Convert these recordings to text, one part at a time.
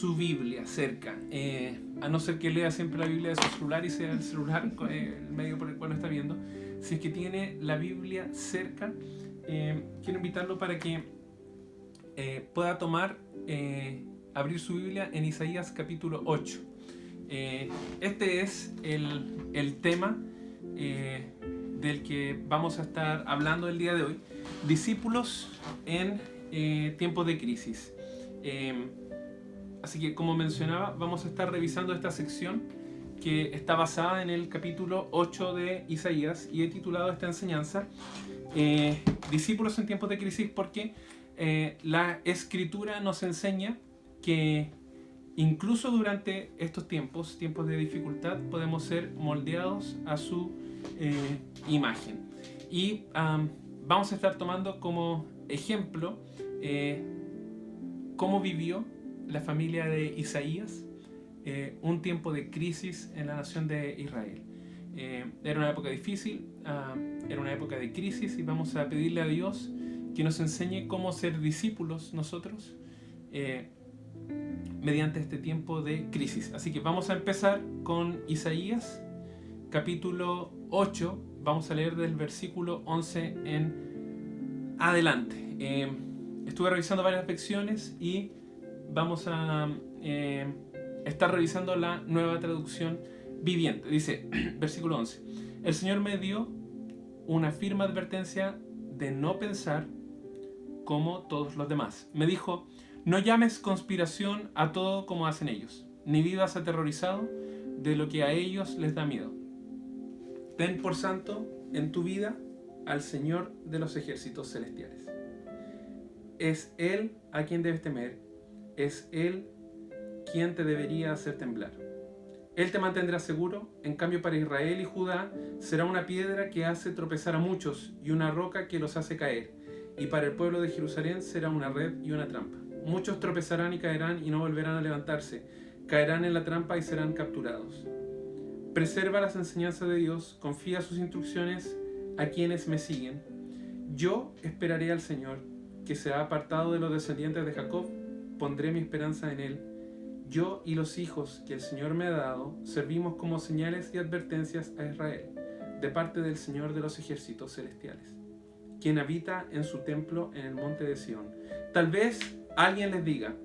su Biblia cerca, a no ser que lea siempre la Biblia de su celular y sea el celular el medio por el cual lo está viendo. Si es que tiene la Biblia cerca, quiero invitarlo para que pueda abrir su Biblia en Isaías capítulo 8. Este es el tema del que vamos a estar hablando el día de hoy: discípulos en tiempos de crisis. Así que, como mencionaba, vamos a estar revisando esta sección que está basada en el capítulo 8 de Isaías, y he titulado esta enseñanza discípulos en tiempos de crisis, porque la Escritura nos enseña que incluso durante estos tiempos de dificultad, podemos ser moldeados a su imagen. Y vamos a estar tomando como ejemplo cómo vivió la familia de Isaías un tiempo de crisis en la nación de Israel. Era una época difícil, era una época de crisis, y vamos a pedirle a Dios que nos enseñe cómo ser discípulos nosotros mediante este tiempo de crisis. Así que vamos a empezar con Isaías capítulo 8. Vamos a leer del versículo 11 en adelante. Estuve revisando varias lecciones y vamos a estar revisando la Nueva Traducción Viviente. Dice, versículo 11: el Señor me dio una firme advertencia de no pensar como todos los demás. Me dijo: no llames conspiración a todo como hacen ellos, ni vivas aterrorizado de lo que a ellos les da miedo. Ten por santo en tu vida al Señor de los ejércitos celestiales. Es Él a quien debes temer, es Él quien te debería hacer temblar. Él te mantendrá seguro. En cambio, para Israel y Judá será una piedra que hace tropezar a muchos y una roca que los hace caer. Y para el pueblo de Jerusalén será una red y una trampa. Muchos tropezarán y caerán y no volverán a levantarse. Caerán en la trampa y serán capturados. Preserva las enseñanzas de Dios, confía sus instrucciones a quienes me siguen. Yo esperaré al Señor, que se ha apartado de los descendientes de Jacob. Pondré mi esperanza en Él. Yo y los hijos que el Señor me ha dado servimos como señales y advertencias a Israel, de parte del Señor de los ejércitos celestiales, quien habita en su templo en el monte de Sión. Tal vez alguien les diga: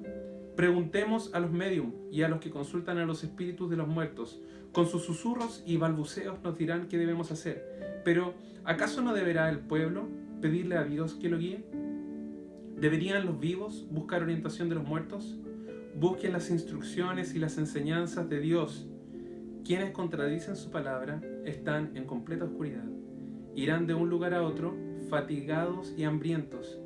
preguntemos a los médium y a los que consultan a los espíritus de los muertos. Con sus susurros y balbuceos nos dirán qué debemos hacer. Pero ¿acaso no deberá el pueblo pedirle a Dios que lo guíe? ¿Deberían los vivos buscar orientación de los muertos? Busquen las instrucciones y las enseñanzas de Dios. Quienes contradicen su palabra están en completa oscuridad. Irán de un lugar a otro, fatigados y hambrientos,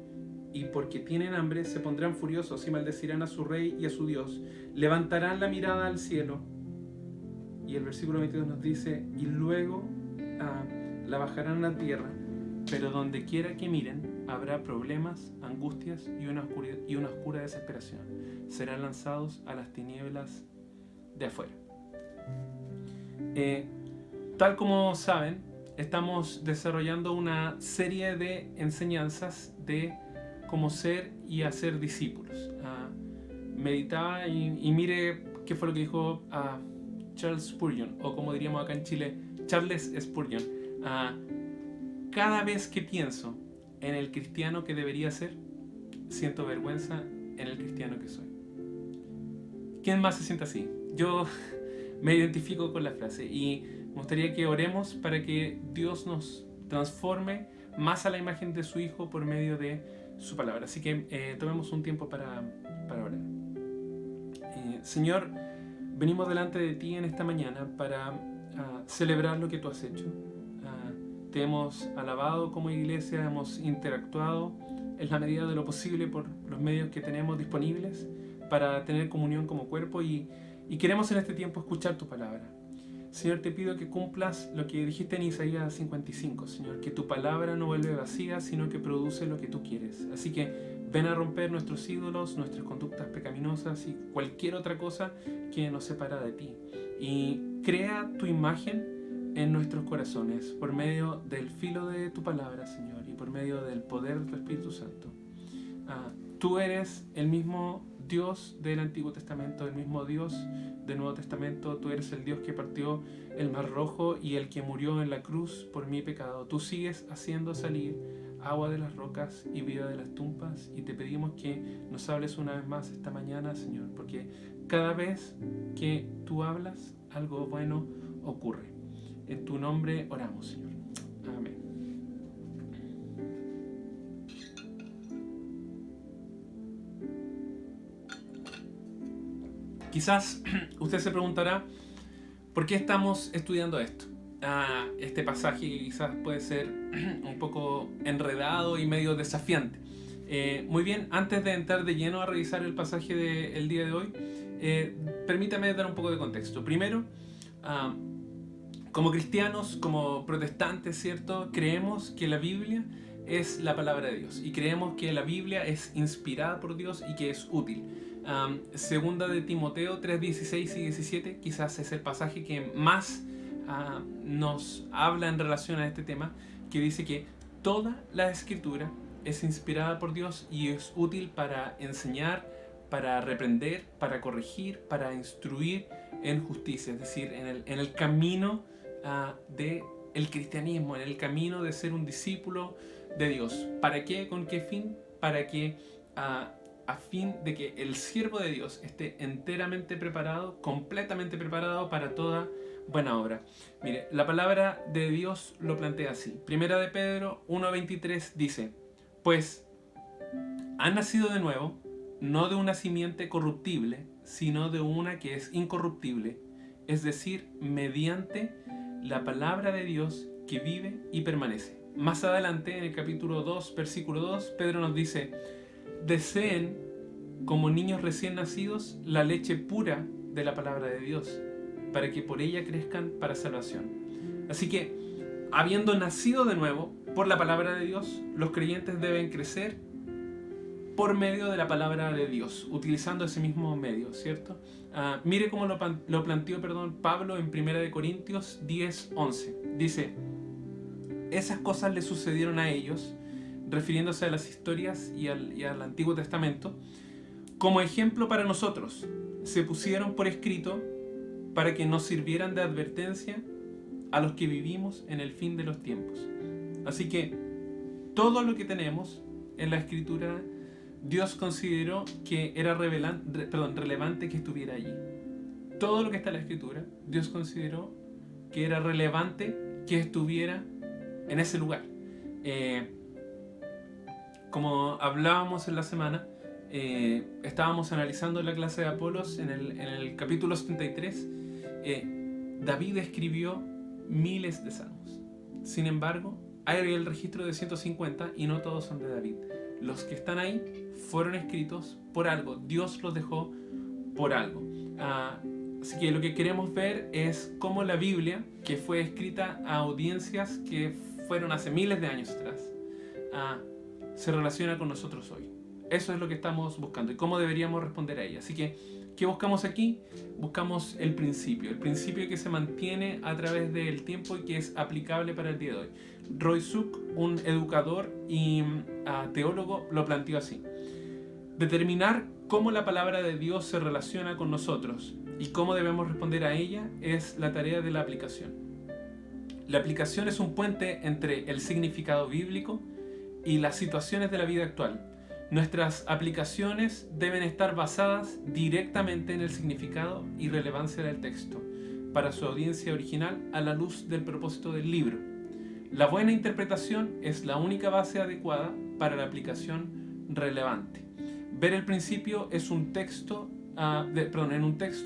y porque tienen hambre se pondrán furiosos y maldecirán a su rey y a su Dios. Levantarán la mirada al cielo. Y el versículo 22 nos dice: y luego la bajarán a la tierra, pero donde quiera que miren habrá problemas, angustias y una oscura desesperación. Serán lanzados a las tinieblas de afuera. Tal como saben, estamos desarrollando una serie de enseñanzas de cómo ser y hacer discípulos. Meditaba y mire qué fue lo que dijo Charles Spurgeon, o como diríamos acá en Chile, Charles Spurgeon. Cada vez que pienso en el cristiano que debería ser, siento vergüenza en el cristiano que soy. ¿Quién más se siente así? Yo me identifico con la frase y me gustaría que oremos para que Dios nos transforme más a la imagen de su Hijo por medio de su palabra. Así que tomemos un tiempo para orar. Señor, venimos delante de ti en esta mañana para celebrar lo que tú has hecho. Te hemos alabado como iglesia, hemos interactuado en la medida de lo posible por los medios que tenemos disponibles para tener comunión como cuerpo, y queremos en este tiempo escuchar tu palabra. Señor, te pido que cumplas lo que dijiste en Isaías 55, Señor, que tu palabra no vuelve vacía, sino que produce lo que tú quieres. Así que ven a romper nuestros ídolos, nuestras conductas pecaminosas y cualquier otra cosa que nos separa de ti. Y crea tu imagen en nuestros corazones por medio del filo de tu palabra, Señor, y por medio del poder de tu Espíritu Santo. Tú eres el mismo Dios del Antiguo Testamento, el mismo Dios del Nuevo Testamento. Tú eres el Dios que partió el Mar Rojo y el que murió en la cruz por mi pecado. Tú sigues haciendo salir agua de las rocas y vida de las tumbas, y te pedimos que nos hables una vez más esta mañana, Señor, porque cada vez que tú hablas, algo bueno ocurre. En tu nombre oramos, Señor. Amén. Quizás usted se preguntará, ¿por qué estamos estudiando esto? Este pasaje que quizás puede ser un poco enredado y medio desafiante. Muy bien, antes de entrar de lleno a revisar el pasaje del día de hoy, permítame dar un poco de contexto. Primero, como cristianos, como protestantes, ¿cierto? Creemos que la Biblia es la palabra de Dios y creemos que la Biblia es inspirada por Dios y que es útil. Segunda de Timoteo 3:16 y 17 quizás es el pasaje que más nos habla en relación a este tema, que dice que toda la escritura es inspirada por Dios y es útil para enseñar, para reprender, para corregir, para instruir en justicia, es decir, en el camino del cristianismo, en el camino de ser un discípulo de Dios. ¿Para qué? ¿Con qué fin? Para que a fin de que el siervo de Dios esté enteramente preparado, completamente preparado para toda buena obra. Mire, la palabra de Dios lo plantea así. Primera de Pedro 1:23 dice: pues han nacido de nuevo, no de una simiente corruptible, sino de una que es incorruptible, es decir, mediante la palabra de Dios que vive y permanece. Más adelante, en el capítulo 2, versículo 2, Pedro nos dice: deseen como niños recién nacidos la leche pura de la palabra de Dios, para que por ella crezcan para salvación. Así que, habiendo nacido de nuevo por la palabra de Dios, los creyentes deben crecer por medio de la palabra de Dios, utilizando ese mismo medio, ¿cierto? Mire cómo lo planteó Pablo en 1 Corintios 10:11. Dice: esas cosas le sucedieron a ellos, refiriéndose a las historias y al Antiguo Testamento, como ejemplo para nosotros. Se pusieron por escrito para que nos sirvieran de advertencia a los que vivimos en el fin de los tiempos. Así que todo lo que tenemos en la Escritura, Dios consideró que era relevante que estuviera allí. Todo lo que está en la Escritura, Dios consideró que era relevante que estuviera en ese lugar. Como hablábamos en la semana, estábamos analizando la clase de Apolos en el capítulo 73. David escribió miles de salmos. Sin embargo, hay el registro de 150 y no todos son de David. Los que están ahí fueron escritos por algo. Dios los dejó por algo. Así que lo que queremos ver es cómo la Biblia, que fue escrita a audiencias que fueron hace miles de años atrás, se relaciona con nosotros hoy. Eso es lo que estamos buscando y cómo deberíamos responder a ella. Así que, ¿qué buscamos aquí? Buscamos el principio que se mantiene a través del tiempo y que es aplicable para el día de hoy. Roy Suk, un educador y teólogo, lo planteó así: determinar cómo la palabra de Dios se relaciona con nosotros y cómo debemos responder a ella es la tarea de la aplicación. La aplicación es un puente entre el significado bíblico y las situaciones de la vida actual. Nuestras aplicaciones deben estar basadas directamente en el significado y relevancia del texto, para su audiencia original a la luz del propósito del libro. La buena interpretación es la única base adecuada para la aplicación relevante. Ver el principio es en un texto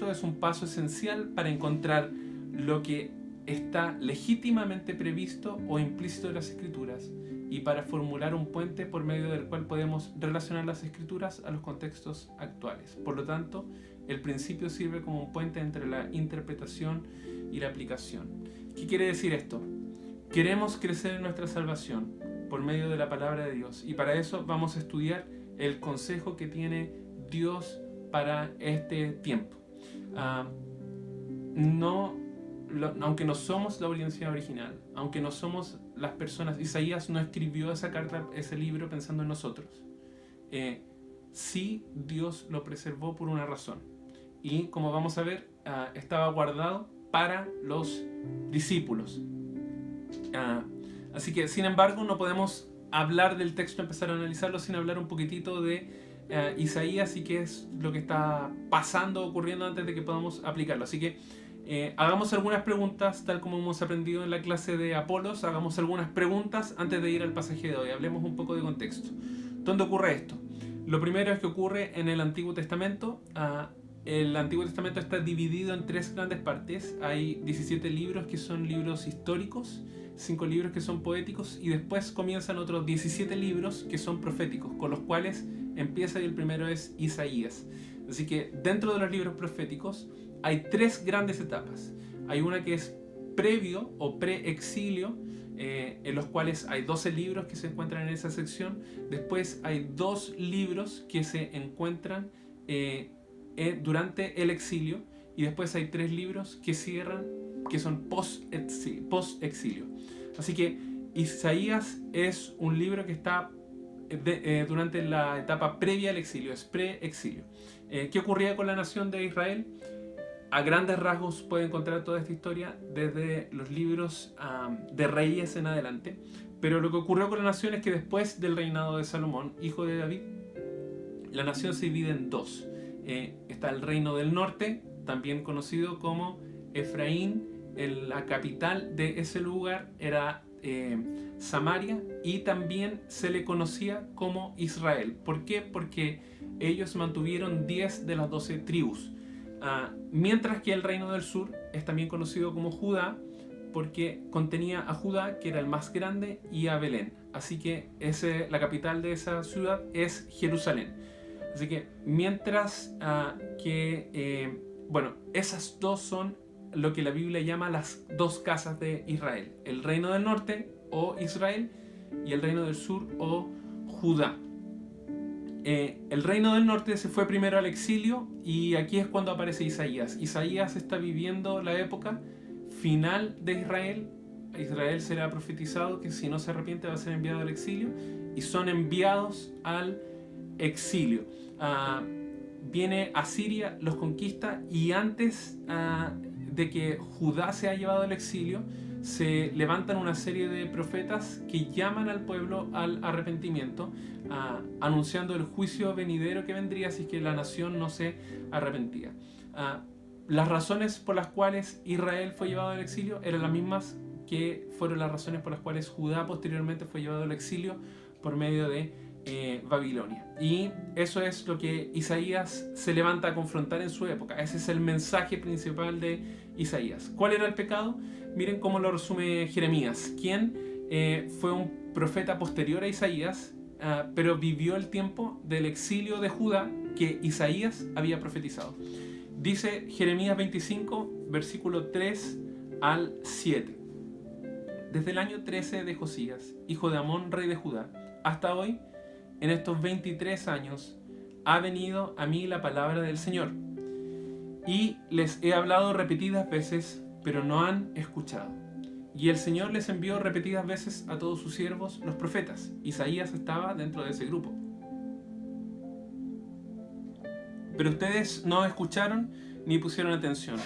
es un paso esencial para encontrar lo que está legítimamente previsto o implícito en las Escrituras y para formular un puente por medio del cual podemos relacionar las Escrituras a los contextos actuales. Por lo tanto, el principio sirve como un puente entre la interpretación y la aplicación. ¿Qué quiere decir esto? Queremos crecer en nuestra salvación por medio de la palabra de Dios, y para eso vamos a estudiar el consejo que tiene Dios para este tiempo. Aunque no somos la audiencia original, aunque no somos las personas, Isaías no escribió esa carta, ese libro pensando en nosotros. sí Dios lo preservó por una razón. Y como vamos a ver, estaba guardado para los discípulos. Así que, sin embargo, no podemos hablar del texto, empezar a analizarlo sin hablar un poquitito de Isaías y qué es lo que está pasando, ocurriendo antes de que podamos aplicarlo. Así que hagamos algunas preguntas, tal como hemos aprendido en la clase de Apolos. Hagamos algunas preguntas antes de ir al pasaje de hoy. Hablemos un poco de contexto. ¿Dónde ocurre esto? Lo primero es que ocurre en el Antiguo Testamento. El Antiguo Testamento está dividido en 3 grandes partes. Hay 17 libros que son libros históricos, 5 libros que son poéticos, y después comienzan otros 17 libros que son proféticos, con los cuales empieza, y el primero es Isaías. Así que dentro de los libros proféticos hay 3 grandes etapas. Hay una que es previo o pre-exilio, en los cuales hay 12 libros que se encuentran en esa sección. Después hay 2 libros que se encuentran durante el exilio, y después hay 3 libros que cierran, que son post-exilio. Así que Isaías es un libro que está durante la etapa previa al exilio, es pre-exilio. ¿Qué ocurría con la nación de Israel? A grandes rasgos puede encontrar toda esta historia desde los libros de Reyes en adelante. Pero lo que ocurrió con la nación es que después del reinado de Salomón, hijo de David, la nación se divide en 2. Está el reino del norte, también conocido como Efraín. La capital de ese lugar era Samaria, y también se le conocía como Israel. ¿Por qué? Porque ellos mantuvieron 10 de las 12 tribus. Mientras que el reino del sur es también conocido como Judá, porque contenía a Judá, que era el más grande, y a Belén. Así que la capital de esa ciudad es Jerusalén. Así que mientras esas 2 son lo que la Biblia llama las 2 casas de Israel: el reino del norte, o Israel, y el reino del sur, o Judá. El reino del norte se fue primero al exilio, y aquí es cuando aparece Isaías. Isaías está viviendo la época final de Israel. A Israel será profetizado que si no se arrepiente va a ser enviado al exilio, y son enviados al exilio. Viene Asiria, los conquista, y antes de que Judá sea llevado al exilio, se levantan una serie de profetas que llaman al pueblo al arrepentimiento, anunciando el juicio venidero que vendría si es que la nación no se arrepentía. Las razones por las cuales Israel fue llevado al exilio eran las mismas que fueron las razones por las cuales Judá posteriormente fue llevado al exilio por medio de Babilonia. Y eso es lo que Isaías se levanta a confrontar en su época. Ese es el mensaje principal de Isaías. ¿Cuál era el pecado? Miren cómo lo resume Jeremías, quien fue un profeta posterior a Isaías, pero vivió el tiempo del exilio de Judá que Isaías había profetizado. Dice Jeremías 25, versículo 3 al 7. Desde el año 13 de Josías, hijo de Amón, rey de Judá, hasta hoy, en estos 23 años, ha venido a mí la palabra del Señor. Y les he hablado repetidas veces, pero no han escuchado. Y el Señor les envió repetidas veces a todos sus siervos, los profetas. Isaías estaba dentro de ese grupo. Pero ustedes no escucharon ni pusieron atención.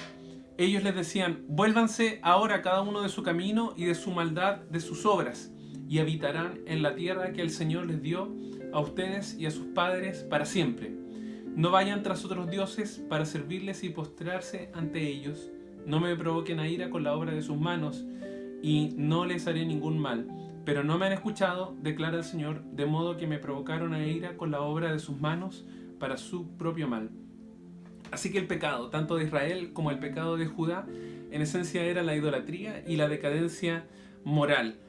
Ellos les decían: vuélvanse ahora cada uno de su camino y de su maldad, de sus obras, y habitarán en la tierra que el Señor les dio a ustedes y a sus padres para siempre. No vayan tras otros dioses para servirles y postrarse ante ellos. No me provoquen a ira con la obra de sus manos, y no les haré ningún mal. Pero no me han escuchado, declara el Señor, de modo que me provocaron a ira con la obra de sus manos para su propio mal. Así que el pecado, tanto de Israel como el pecado de Judá, en esencia era la idolatría y la decadencia moral.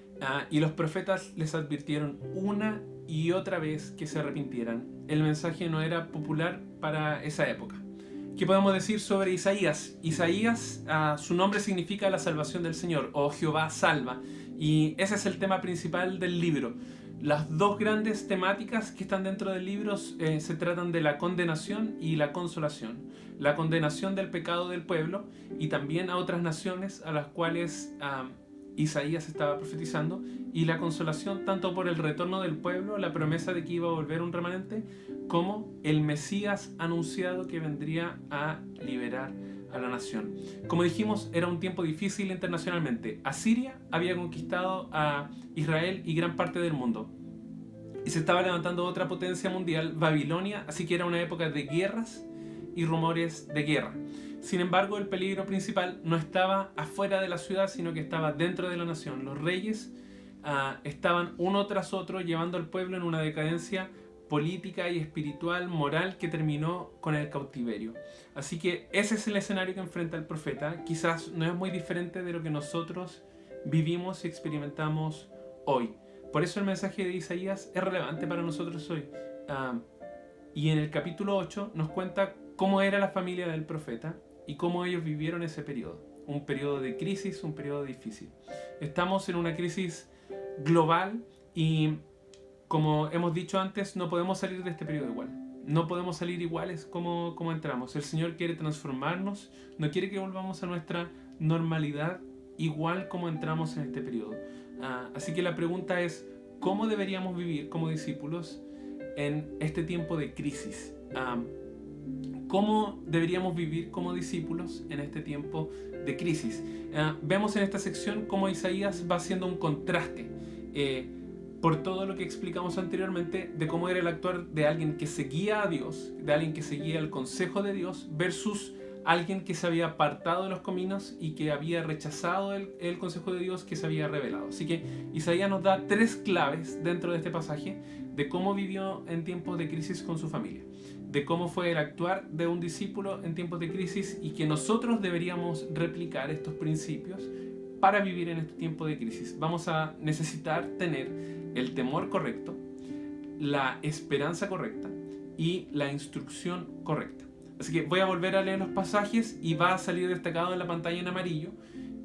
Y los profetas les advirtieron una y otra vez que se arrepintieran. El mensaje no era popular para esa época. ¿Qué podemos decir sobre Isaías? Isaías, su nombre significa la salvación del Señor, o Jehová salva. Y ese es el tema principal del libro. Las 2 grandes temáticas que están dentro del libro se tratan de la condenación y la consolación. La condenación del pecado del pueblo, y también a otras naciones a las cuales Isaías estaba profetizando, y la consolación tanto por el retorno del pueblo, la promesa de que iba a volver un remanente, como el Mesías anunciado que vendría a liberar a la nación. Como dijimos, era un tiempo difícil internacionalmente. Asiria había conquistado a Israel y gran parte del mundo, y se estaba levantando otra potencia mundial, Babilonia, así que era una época de guerras y rumores de guerra. Sin embargo, el peligro principal no estaba afuera de la ciudad, sino que estaba dentro de la nación. Los reyes estaban uno tras otro llevando al pueblo en una decadencia política y espiritual, moral, que terminó con el cautiverio. Así que ese es el escenario que enfrenta el profeta. Quizás no es muy diferente de lo que nosotros vivimos y experimentamos hoy. Por eso el mensaje de Isaías es relevante para nosotros hoy. Y en el capítulo 8 nos cuenta cómo era la familia del profeta y cómo ellos vivieron ese periodo. Un periodo de crisis, un periodo difícil. Estamos en una crisis global y, como hemos dicho antes, no podemos salir de este periodo igual. No podemos salir iguales como entramos. El Señor quiere transformarnos, no quiere que volvamos a nuestra normalidad igual como entramos en este periodo. Así que la pregunta es, ¿cómo deberíamos vivir como discípulos en este tiempo de crisis? ¿Cómo deberíamos vivir como discípulos en este tiempo de crisis? Vemos en esta sección cómo Isaías va haciendo un contraste por todo lo que explicamos anteriormente de cómo era el actuar de alguien que seguía a Dios, de alguien que seguía el consejo de Dios, versus alguien que se había apartado de los caminos y que había rechazado el consejo de Dios, que se había revelado. Así que Isaías nos da 3 claves dentro de este pasaje de cómo vivió en tiempos de crisis con su familia, de cómo fue el actuar de un discípulo en tiempos de crisis, y que nosotros deberíamos replicar estos principios para vivir en este tiempo de crisis. Vamos a necesitar tener el temor correcto, la esperanza correcta y la instrucción correcta. Así que voy a volver a leer los pasajes y va a salir destacado en la pantalla en amarillo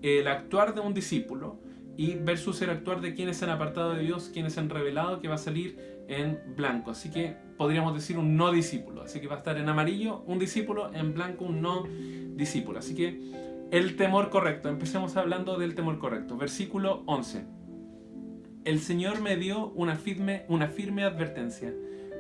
el actuar de un discípulo y versus el actuar de quienes se han apartado de Dios, quienes se han revelado, que va a salir en blanco. Así que podríamos decir un no discípulo. Así que va a estar en amarillo un discípulo, en blanco un no discípulo. Así que el temor correcto. Empecemos hablando del temor correcto. Versículo 11. El Señor me dio una firme advertencia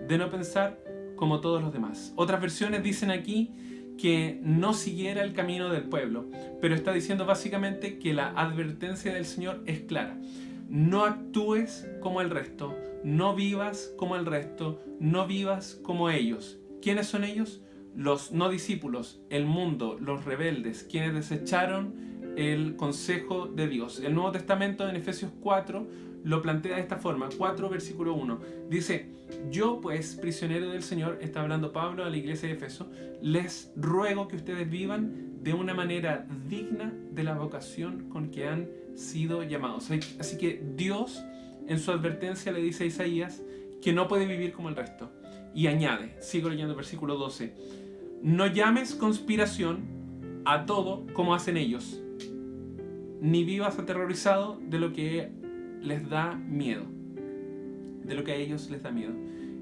de no pensar como todos los demás. Otras versiones dicen aquí que no siguiera el camino del pueblo, pero está diciendo básicamente que la advertencia del Señor es clara. No actúes como el resto, no vivas como el resto, no vivas como ellos. ¿Quiénes son ellos? Los no discípulos, el mundo, los rebeldes, quienes desecharon el consejo de Dios. El Nuevo Testamento en Efesios 4 lo plantea de esta forma, 4 versículo 1. Dice, yo pues, prisionero del Señor, está hablando Pablo a la iglesia de Efeso, les ruego que ustedes vivan de una manera digna de la vocación con que han sido llamados. Así que Dios en su advertencia le dice a Isaías que no puede vivir como el resto. Y añade, sigo leyendo el versículo 12, no llames conspiración a todo como hacen ellos, ni vivas aterrorizado de lo que les da miedo, de lo que a ellos les da miedo.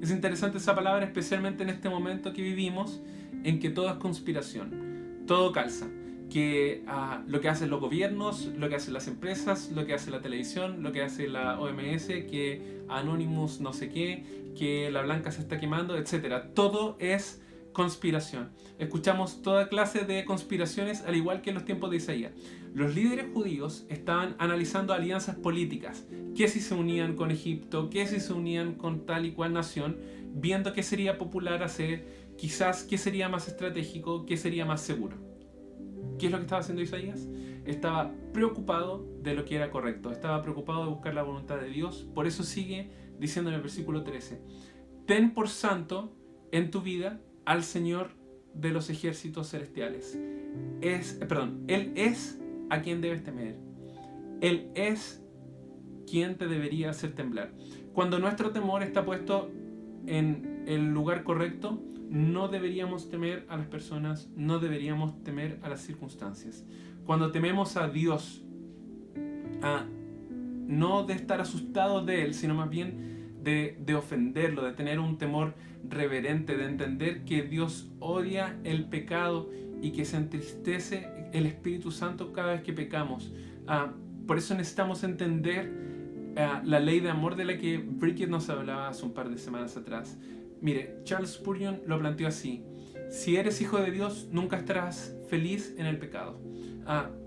Es interesante esa palabra, especialmente en este momento que vivimos, en que todo es conspiración, todo calza, que lo que hacen los gobiernos, lo que hacen las empresas, lo que hace la televisión, lo que hace la OMS, que Anonymous no sé qué, que la blanca se está quemando, etc. Todo es conspiración. Escuchamos toda clase de conspiraciones, al igual que en los tiempos de Isaías. Los líderes judíos estaban analizando alianzas políticas, que si se unían con Egipto, que si se unían con tal y cual nación, viendo qué sería popular hacer, quizás qué sería más estratégico, qué sería más seguro. ¿Qué es lo que estaba haciendo Isaías? Estaba preocupado de lo que era correcto, estaba preocupado de buscar la voluntad de Dios. Por eso sigue diciendo en el versículo 13, ten por santo en tu vida al Señor de los ejércitos celestiales. Él es a quien debes temer. Él es quien te debería hacer temblar. Cuando nuestro temor está puesto en el lugar correcto, no deberíamos temer a las personas, no deberíamos temer a las circunstancias. Cuando tememos a Dios, no de estar asustados de Él, sino más bien de ofenderlo, de tener un temor reverente, de entender que Dios odia el pecado y que se entristece el Espíritu Santo cada vez que pecamos. Por eso necesitamos entender la ley de amor de la que Brickett nos hablaba hace un par de semanas atrás. Mire, Charles Spurgeon lo planteó así: si eres hijo de Dios, nunca estarás feliz en el pecado.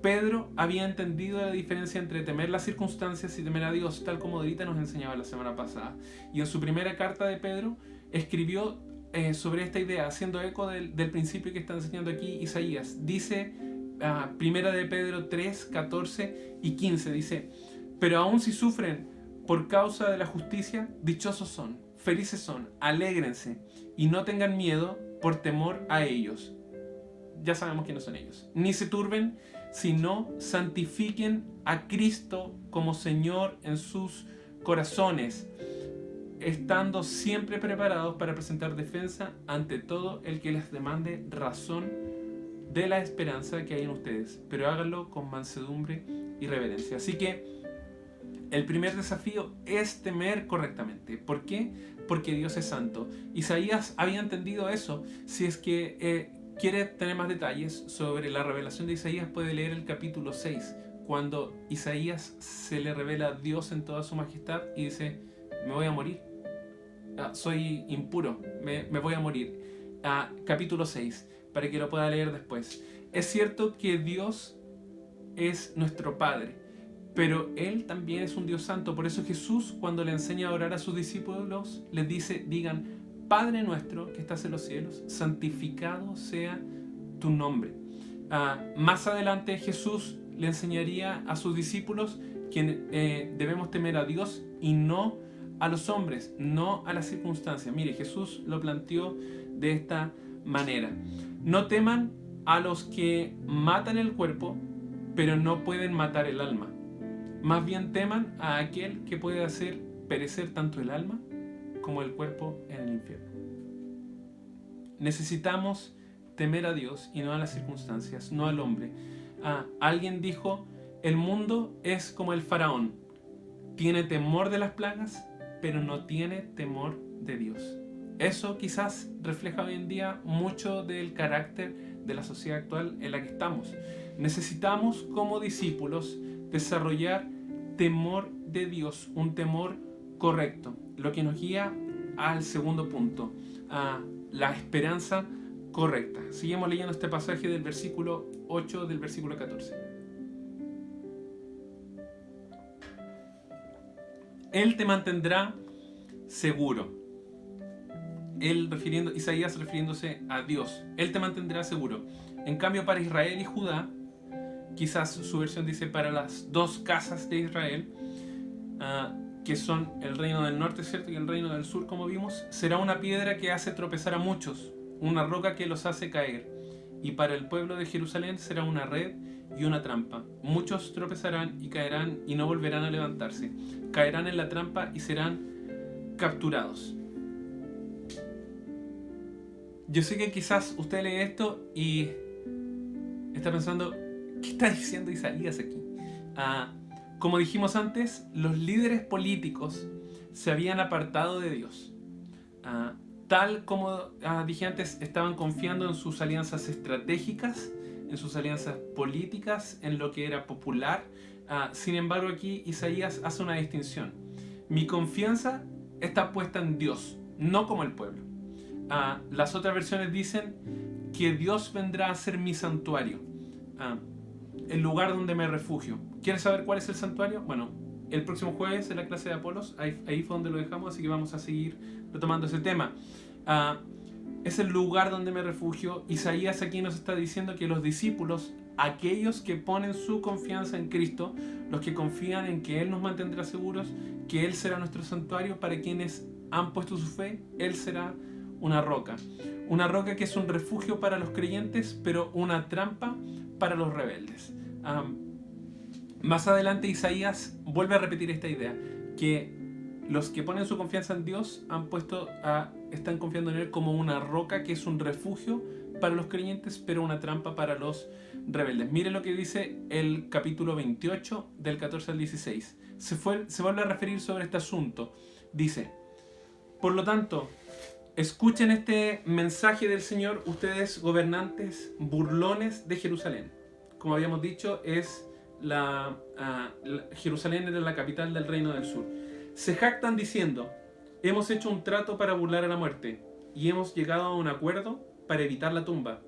Pedro había entendido la diferencia entre temer las circunstancias y temer a Dios, tal como ahorita nos enseñaba la semana pasada. Y en su primera carta de Pedro escribió sobre esta idea, haciendo eco del principio que está enseñando aquí Isaías. Dice, primera de Pedro 3, 14 y 15, dice: pero aun si sufren por causa de la justicia, dichosos son, felices son, alégrense y no tengan miedo por temor a ellos. Ya sabemos quiénes son ellos. Ni se turben, sino santifiquen a Cristo como Señor en sus corazones, estando siempre preparados para presentar defensa ante todo el que les demande razón de la esperanza que hay en ustedes, pero háganlo con mansedumbre y reverencia. Así que el primer desafío es temer correctamente. ¿Por qué? Porque Dios es santo. Isaías había entendido eso. Si es que quiere tener más detalles sobre la revelación de Isaías, puede leer el capítulo 6, cuando Isaías se le revela a Dios en toda su majestad y dice: me voy a morir, soy impuro, me voy a morir. Capítulo 6, para que lo pueda leer después. Es cierto que Dios es nuestro Padre, pero Él también es un Dios santo. Por eso Jesús, cuando le enseña a orar a sus discípulos, les dice: digan: Padre nuestro que estás en los cielos, santificado sea tu nombre. Más adelante Jesús le enseñaría a sus discípulos que debemos temer a Dios y no a los hombres, no a las circunstancias. Mire, Jesús lo planteó de esta manera: no teman a los que matan el cuerpo, pero no pueden matar el alma. Más bien teman a aquel que puede hacer perecer tanto el alma como el cuerpo en el infierno. Necesitamos temer a Dios y no a las circunstancias, no al hombre. Alguien dijo: el mundo es como el faraón, tiene temor de las plagas, pero no tiene temor de Dios. Eso quizás refleja hoy en día mucho del carácter de la sociedad actual en la que estamos. Necesitamos, como discípulos, desarrollar temor de Dios, un temor correcto, lo que nos guía al segundo punto, a la esperanza correcta. Seguimos leyendo este pasaje del versículo 8 del versículo 14. Él te mantendrá seguro. Isaías refiriéndose a Dios. Él te mantendrá seguro. En cambio, para Israel y Judá, quizás su versión dice para las dos casas de Israel, que son el reino del norte, ¿cierto?, y el reino del sur, como vimos, será una piedra que hace tropezar a muchos, una roca que los hace caer. Y para el pueblo de Jerusalén será una red y una trampa. Muchos tropezarán y caerán y no volverán a levantarse. Caerán en la trampa y serán capturados. Yo sé que quizás usted lee esto y está pensando: ¿qué está diciendo Isaías aquí? Como dijimos antes, los líderes políticos se habían apartado de Dios. Tal como dije antes, estaban confiando en sus alianzas estratégicas, en sus alianzas políticas, en lo que era popular. Sin embargo, aquí Isaías hace una distinción. Mi confianza está puesta en Dios, no como el pueblo. Las otras versiones dicen que Dios vendrá a ser mi santuario, el lugar donde me refugio. ¿Quieres saber cuál es el santuario? Bueno, el próximo jueves en la clase de Apolos, ahí fue donde lo dejamos, así que vamos a seguir retomando ese tema. Es el lugar donde me refugio. Isaías aquí nos está diciendo que los discípulos, aquellos que ponen su confianza en Cristo, los que confían en que Él nos mantendrá seguros, que Él será nuestro santuario, para quienes han puesto su fe, Él será una roca que es un refugio para los creyentes, pero una trampa para los rebeldes. Más adelante Isaías vuelve a repetir esta idea, que los que ponen su confianza en Dios están confiando en Él como una roca que es un refugio para los creyentes, pero una trampa para los rebeldes. Miren lo que dice el capítulo 28 del 14 al 16. Se vuelve a referir sobre este asunto. Dice: por lo tanto, escuchen este mensaje del Señor, ustedes gobernantes burlones de Jerusalén. Como habíamos dicho, es Jerusalén era la capital del reino del sur. Se jactan diciendo: hemos hecho un trato para burlar a la muerte y hemos llegado a un acuerdo para evitar la tumba.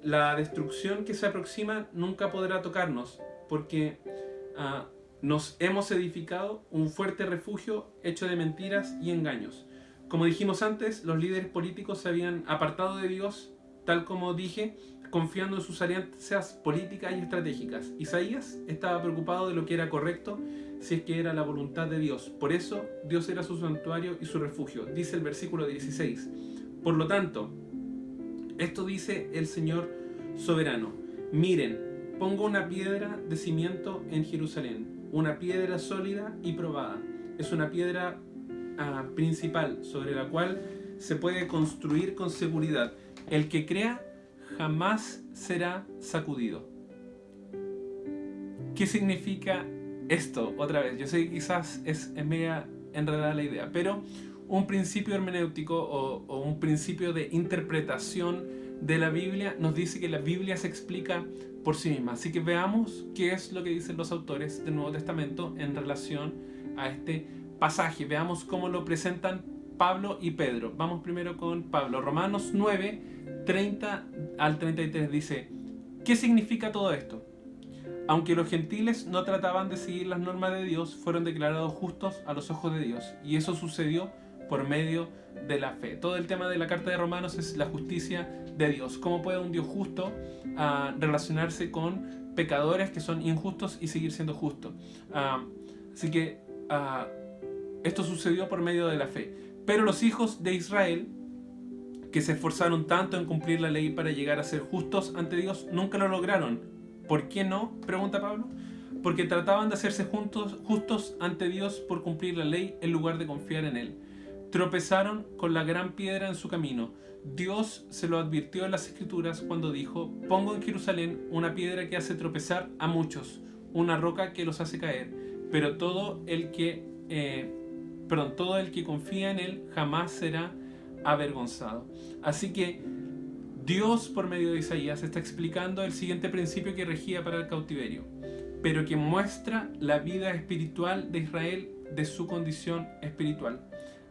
La destrucción que se aproxima nunca podrá tocarnos, porque nos hemos edificado un fuerte refugio hecho de mentiras y engaños. Como dijimos antes, los líderes políticos se habían apartado de Dios, tal como dije, confiando en sus alianzas políticas y estratégicas. Isaías estaba preocupado de lo que era correcto, si es que era la voluntad de Dios. Por eso Dios era su santuario y su refugio. Dice el versículo 16. Por lo tanto, esto dice el Señor soberano: miren, pongo una piedra de cimiento en Jerusalén, una piedra sólida y probada. Es una piedra principal sobre la cual se puede construir con seguridad. El que crea jamás será sacudido. ¿Qué significa esto? Otra vez, yo sé que quizás es media enredada la idea, pero un principio hermenéutico o un principio de interpretación de la Biblia nos dice que la Biblia se explica por sí misma. Así que veamos qué es lo que dicen los autores del Nuevo Testamento en relación a este pasaje. Veamos cómo lo presentan Pablo y Pedro. Vamos primero con Pablo. Romanos 9, 30 al 33 dice: ¿qué significa todo esto? Aunque los gentiles no trataban de seguir las normas de Dios, fueron declarados justos a los ojos de Dios. Y eso sucedió por medio de la fe. Todo el tema de la carta de Romanos es la justicia de Dios. ¿Cómo puede un Dios justo relacionarse con pecadores que son injustos y seguir siendo justo? Así que esto sucedió por medio de la fe. Pero los hijos de Israel, que se esforzaron tanto en cumplir la ley para llegar a ser justos ante Dios, nunca lo lograron. ¿Por qué no?, pregunta Pablo. Porque trataban de hacerse justos ante Dios por cumplir la ley en lugar de confiar en Él. Tropezaron con la gran piedra en su camino. Dios se lo advirtió en las Escrituras cuando dijo: pongo en Jerusalén una piedra que hace tropezar a muchos, una roca que los hace caer, pero todo el que confía en Él jamás será avergonzado. Así que Dios, por medio de Isaías, está explicando el siguiente principio que regía para el cautiverio, pero que muestra la vida espiritual de Israel, de su condición espiritual.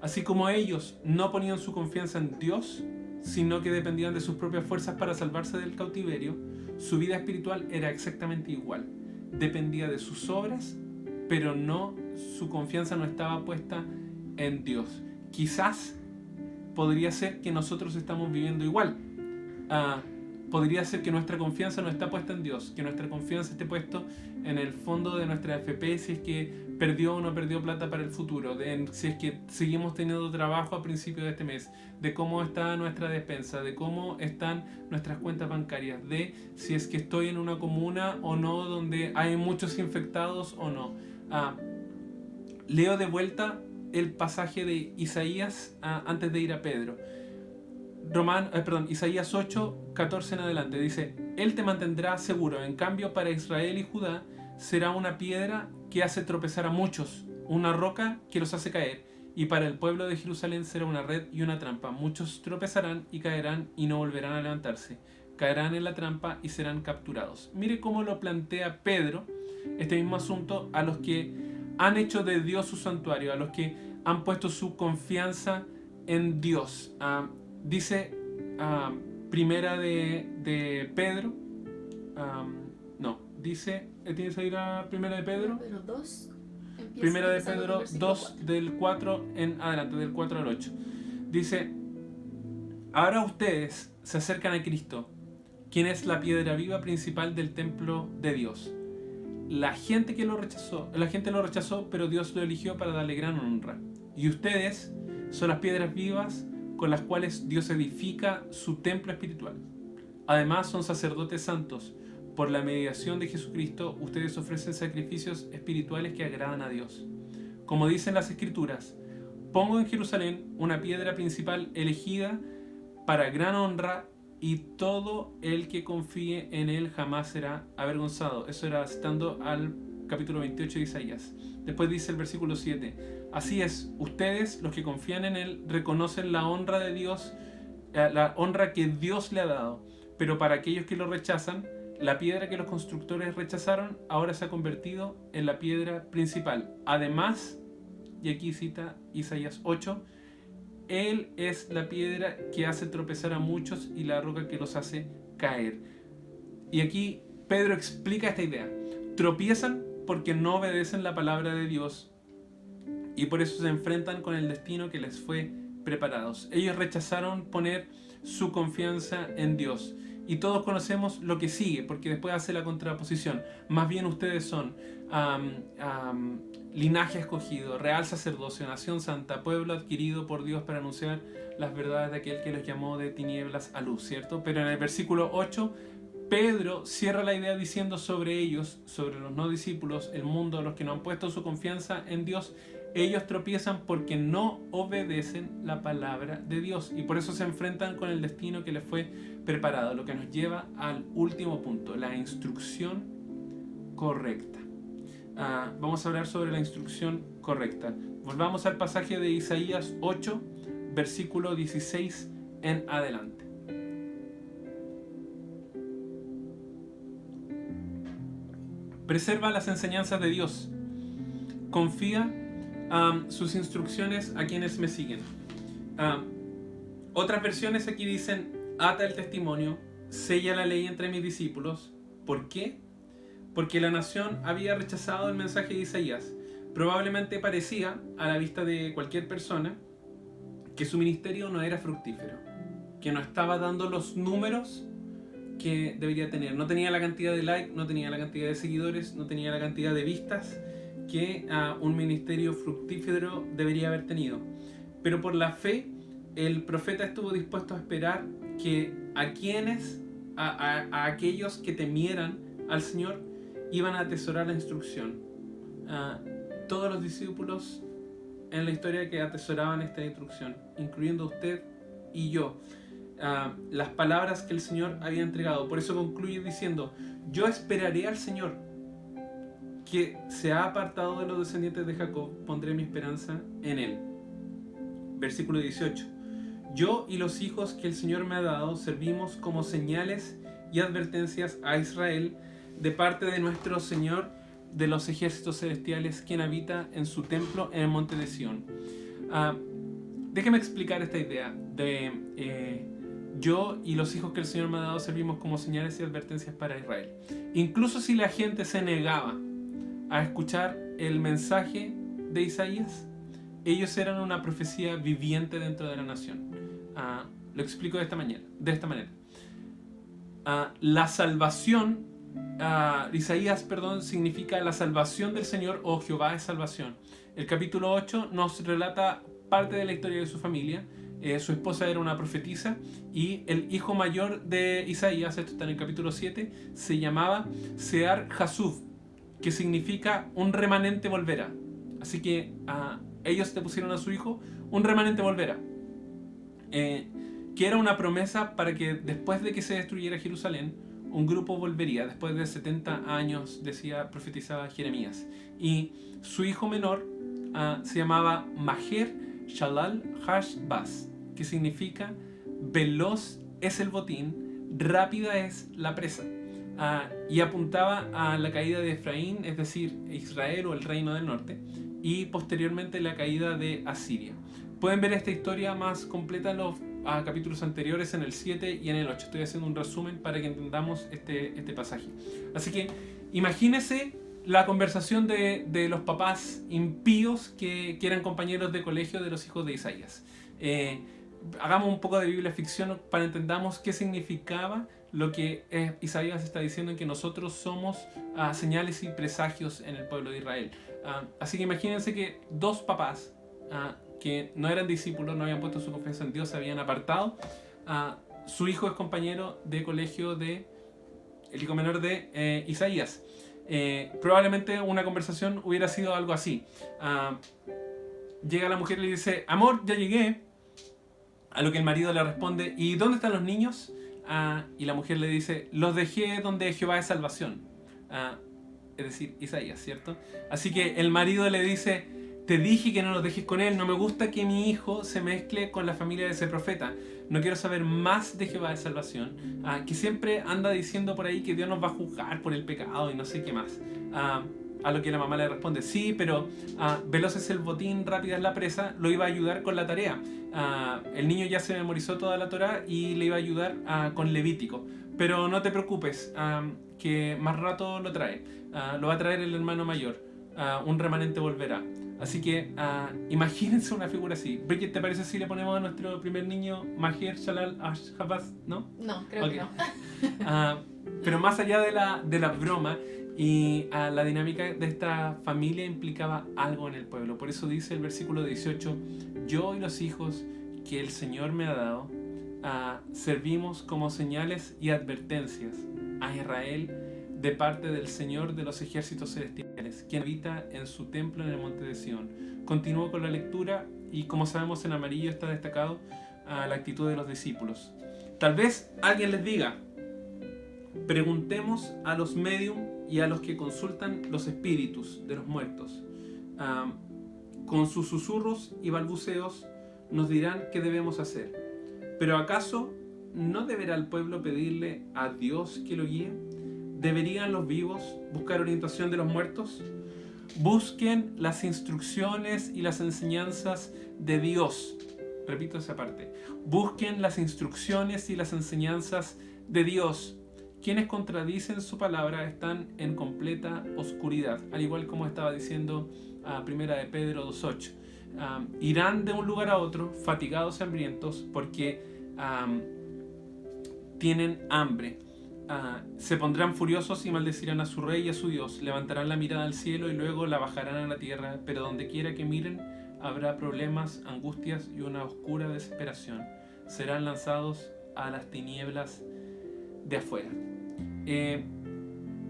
Así como ellos no ponían su confianza en Dios, sino que dependían de sus propias fuerzas para salvarse del cautiverio, su vida espiritual era exactamente igual. Dependía de sus obras, pero su confianza no estaba puesta en Dios. Quizás podría ser que nosotros estamos viviendo igual. Podría ser que nuestra confianza no está puesta en Dios, que nuestra confianza esté puesto en el fondo de nuestra AFP, si es que perdió o no perdió plata para el futuro, si es que seguimos teniendo trabajo a principio de este mes, de cómo está nuestra despensa, de cómo están nuestras cuentas bancarias, de si es que estoy en una comuna o no donde hay muchos infectados o no. Leo de vuelta el pasaje de Isaías antes de ir a Pedro. Isaías 8, 14 en adelante dice: Él te mantendrá seguro, en cambio para Israel y Judá será una piedra que hace tropezar a muchos, una roca que los hace caer, y para el pueblo de Jerusalén será una red y una trampa. Muchos tropezarán y caerán y no volverán a levantarse, caerán en la trampa y serán capturados. Mire cómo lo plantea Pedro, este mismo asunto, a los que han hecho de Dios su santuario, a los que han puesto su confianza en Dios. Dice primera de Pedro, ¿tienes ahí la primera de Pedro? Pero 2. Primera de Pedro 2 del 4 en adelante, del 4 al 8. Dice: ahora ustedes se acercan a Cristo, quien es la piedra viva principal del templo de Dios. La gente lo rechazó, pero Dios lo eligió para darle gran honra. Y ustedes son las piedras vivas con las cuales Dios edifica su templo espiritual. Además son sacerdotes santos. Por la mediación de Jesucristo, ustedes ofrecen sacrificios espirituales que agradan a Dios. Como dicen las Escrituras: pongo en Jerusalén una piedra principal elegida para gran honra, y todo el que confíe en él jamás será avergonzado. Eso era citando al capítulo 28 de Isaías. Después dice el versículo 7: así es, ustedes, los que confían en él, reconocen la honra de Dios, la honra que Dios le ha dado. Pero para aquellos que lo rechazan, la piedra que los constructores rechazaron ahora se ha convertido en la piedra principal. Además, y aquí cita Isaías 8, Él es la piedra que hace tropezar a muchos y la roca que los hace caer. Y aquí Pedro explica esta idea. Tropiezan porque no obedecen la palabra de Dios y por eso se enfrentan con el destino que les fue preparado. Ellos rechazaron poner su confianza en Dios. Y todos conocemos lo que sigue, porque después hace la contraposición. Más bien ustedes son linaje escogido, real sacerdocio, nación santa, pueblo adquirido por Dios para anunciar las verdades de aquel que los llamó de tinieblas a luz, ¿cierto? Pero en el versículo 8, Pedro cierra la idea diciendo sobre ellos, sobre los no discípulos, el mundo, los que no han puesto su confianza en Dios, ellos tropiezan porque no obedecen la palabra de Dios y por eso se enfrentan con el destino que les fue preparado, lo que nos lleva al último punto, la instrucción correcta. Vamos a hablar sobre la instrucción correcta. Volvamos al pasaje de Isaías 8, versículo 16 en adelante. Preserva las enseñanzas de Dios. Confía sus instrucciones a quienes me siguen. Otras versiones aquí dicen: ata el testimonio, sella la ley entre mis discípulos. ¿Por qué? Porque la nación había rechazado el mensaje de Isaías. Probablemente parecía, a la vista de cualquier persona, que su ministerio no era fructífero, que no estaba dando los números que debería tener. No tenía la cantidad de likes, no tenía la cantidad de seguidores, no tenía la cantidad de vistas que un ministerio fructífero debería haber tenido. Pero por la fe, el profeta estuvo dispuesto a esperar que a aquellos que temieran al Señor iban a atesorar la instrucción. Todos los discípulos en la historia que atesoraban esta instrucción, incluyendo usted y yo, las palabras que el Señor había entregado. Por eso concluye diciendo: yo esperaré al Señor, que se ha apartado de los descendientes de Jacob, pondré mi esperanza en él. Versículo 18. Yo y los hijos que el Señor me ha dado servimos como señales y advertencias a Israel de parte de nuestro Señor de los ejércitos celestiales, quien habita en su templo en el monte de Sión. Déjeme explicar esta idea de yo y los hijos que el Señor me ha dado servimos como señales y advertencias para Israel. Incluso si la gente se negaba a escuchar el mensaje de Isaías, ellos eran una profecía viviente dentro de la nación. Lo explico de esta manera. La salvación, Isaías, significa la salvación del Señor, o Jehová es salvación. El capítulo 8 nos relata parte de la historia de su familia. Su esposa era una profetisa y el hijo mayor de Isaías, esto está en el capítulo 7, se llamaba Sear Jasub, que significa un remanente volverá. Así que ellos le pusieron a su hijo un remanente volverá, que era una promesa para que después de que se destruyera Jerusalén, un grupo volvería. Después de 70 años, profetizaba Jeremías. Y su hijo menor se llamaba Maher Shalal Hash-Baz, que significa veloz es el botín, rápida es la presa. Y apuntaba a la caída de Efraín, es decir, Israel o el reino del norte, y posteriormente la caída de Asiria. Pueden ver esta historia más completa en los capítulos anteriores, en el 7 y en el 8. Estoy haciendo un resumen para que entendamos este pasaje. Así que imagínese la conversación de los papás impíos que eran compañeros de colegio de los hijos de Isaías. Hagamos un poco de Biblia ficción para entendamos qué significaba lo que Isaías está diciendo, en que nosotros somos señales y presagios en el pueblo de Israel. Así que imagínense que dos papás que no eran discípulos, no habían puesto su confianza en Dios, se habían apartado. Su hijo es compañero de colegio el hijo menor de Isaías. Probablemente una conversación hubiera sido algo así. Llega la mujer y le dice: amor, ya llegué. A lo que el marido le responde: ¿y dónde están los niños? Y la mujer le dice: los dejé donde Jehová es salvación. Es decir, Isaías, ¿cierto? Así que el marido le dice: te dije que no los dejes con él, no me gusta que mi hijo se mezcle con la familia de ese profeta. no quiero saber más de Jehová de salvación, que siempre anda diciendo por ahí que Dios nos va a juzgar por el pecado y no sé qué más. A lo que la mamá le responde, sí, pero veloz es el botín, rápida es la presa, lo iba a ayudar con la tarea. El niño ya se memorizó toda la Torá y le iba a ayudar con Levítico. Pero no te preocupes, que más rato lo trae. Lo va a traer el hermano mayor. Un remanente volverá. Así que imagínense una figura así. Bridget, ¿te parece si le ponemos a nuestro primer niño Maher Shalal Ashhabaz? ¿No? No, creo que no. Pero más allá de la broma y la dinámica de esta familia implicaba algo en el pueblo. Por eso dice el versículo 18, yo y los hijos que el Señor me ha dado servimos como señales y advertencias a Israel de parte del Señor de los ejércitos celestiales, quien habita en su templo en el monte de Sión. Continúo con la lectura y como sabemos en amarillo está destacado la actitud de los discípulos. Tal vez alguien les diga, preguntemos a los médium y a los que consultan los espíritus de los muertos. Con sus susurros y balbuceos nos dirán qué debemos hacer. Pero ¿acaso no deberá el pueblo pedirle a Dios que lo guíe? ¿Deberían los vivos buscar orientación de los muertos? Busquen las instrucciones y las enseñanzas de Dios. Repito esa parte. Busquen las instrucciones y las enseñanzas de Dios. Quienes contradicen su palabra están en completa oscuridad, al igual como estaba diciendo Primera de Pedro 2:8. Irán de un lugar a otro, fatigados y hambrientos, porque tienen hambre. Se pondrán furiosos y maldecirán a su rey y a su Dios. Levantarán la mirada al cielo y luego la bajarán a la tierra, pero donde quiera que miren habrá problemas, angustias y una oscura desesperación. Serán lanzados a las tinieblas de afuera.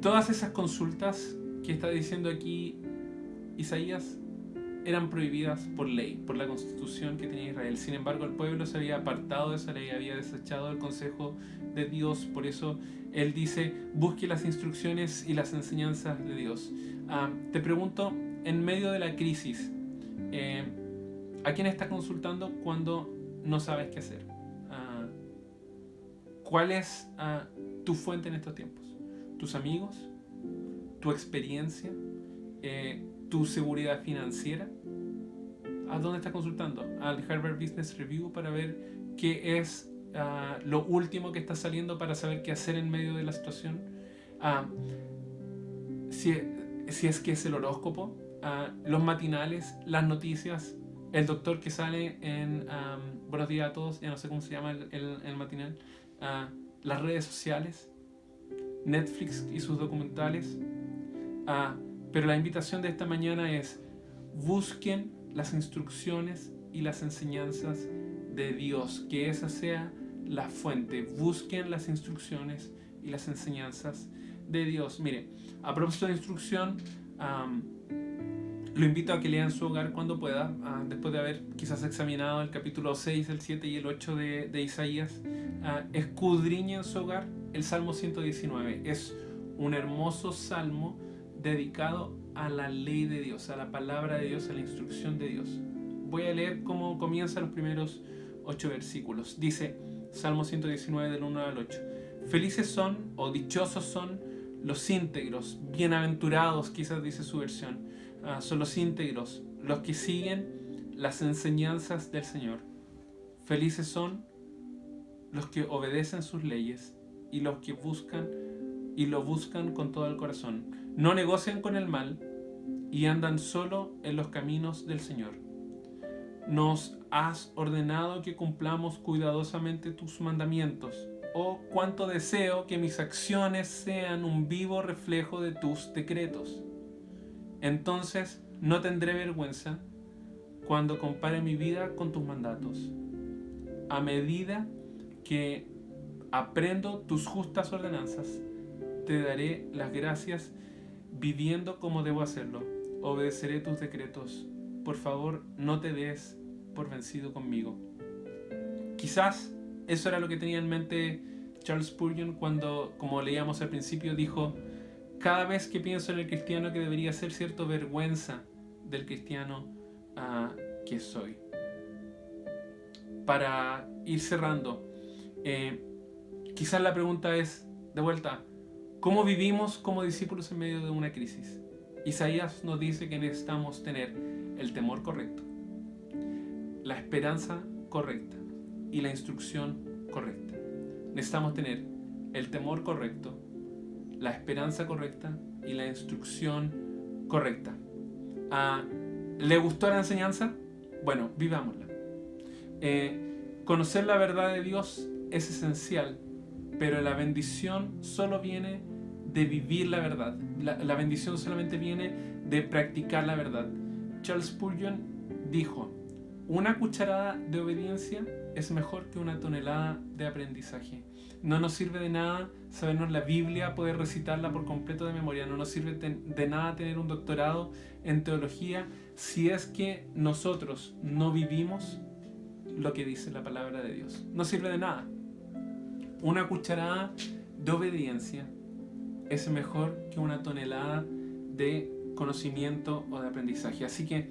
Todas esas consultas que está diciendo aquí Isaías eran prohibidas por ley, por la constitución que tenía Israel. Sin embargo, el pueblo se había apartado de esa ley, había desechado el consejo de Dios. Por eso él dice, busque las instrucciones y las enseñanzas de Dios. Te pregunto, en medio de la crisis, ¿a quién estás consultando cuando no sabes qué hacer? ¿Cuál es tu fuente en estos tiempos? ¿Tus amigos? ¿Tu experiencia? ¿Tu seguridad financiera? ¿A dónde estás consultando? ¿Al Harvard Business Review para ver qué es lo último que está saliendo para saber qué hacer en medio de la situación? Si es que es el horóscopo, los matinales, las noticias, el doctor que sale en Buenos Días a Todos, ya no sé cómo se llama el matinal, las redes sociales, Netflix y sus documentales. Pero la invitación de esta mañana es, busquen las instrucciones y las enseñanzas de Dios, que esa sea la fuente. Busquen las instrucciones y las enseñanzas de Dios. Mire, a propósito de instrucción, lo invito a que lea en su hogar cuando pueda, después de haber quizás examinado el capítulo 6, el 7 y el 8 de Isaías. Escudriñe en su hogar el Salmo 119. Es un hermoso salmo dedicado a la ley de Dios, a la palabra de Dios, a la instrucción de Dios. Voy a leer cómo comienzan los primeros 8 versículos. Dice, Salmo 119 del 1 al 8. Felices son, o dichosos son, los íntegros, bienaventurados, quizás dice su versión, son los íntegros, los que siguen las enseñanzas del Señor. Felices son los que obedecen sus leyes y los que lo buscan con todo el corazón. No negocian con el mal y andan solo en los caminos del Señor. Nos has ordenado que cumplamos cuidadosamente tus mandamientos. Oh, cuánto deseo que mis acciones sean un vivo reflejo de tus decretos. Entonces no tendré vergüenza cuando compare mi vida con tus mandatos. A medida que aprendo tus justas ordenanzas, te daré las gracias viviendo como debo hacerlo. Obedeceré tus decretos. Por favor, no te des por vencido conmigo. Quizás eso era lo que tenía en mente Charles Spurgeon cuando, como leíamos al principio, dijo: cada vez que pienso en el cristiano que debería ser, cierta vergüenza del cristiano que soy. para ir cerrando, quizás la pregunta es, de vuelta, ¿cómo vivimos como discípulos en medio de una crisis? Isaías nos dice que necesitamos tener el temor correcto, la esperanza correcta y la instrucción correcta. Necesitamos tener el temor correcto, la esperanza correcta y la instrucción correcta. ¿Le gustó la enseñanza? Bueno, vivámosla. Conocer la verdad de Dios es esencial, pero la bendición solo viene de vivir la verdad. La bendición solamente viene de practicar la verdad. Charles Spurgeon dijo: una cucharada de obediencia es mejor que una tonelada de aprendizaje. No nos sirve de nada sabernos la Biblia, poder recitarla por completo de memoria. No nos sirve de nada tener un doctorado en teología si es que nosotros no vivimos lo que dice la palabra de Dios. No sirve de nada. Una cucharada de obediencia es mejor que una tonelada de conocimiento o de aprendizaje. Así que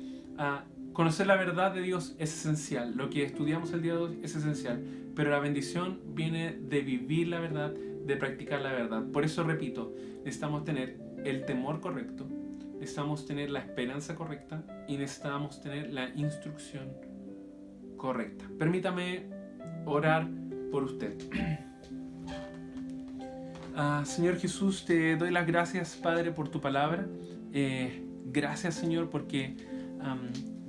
conocer la verdad de Dios es esencial. Lo que estudiamos el día de hoy es esencial. Pero la bendición viene de vivir la verdad, de practicar la verdad. Por eso repito, necesitamos tener el temor correcto, necesitamos tener la esperanza correcta y necesitamos tener la instrucción correcta. Permítame orar por usted. Señor Jesús, te doy las gracias, Padre, por tu palabra. Gracias, Señor, porque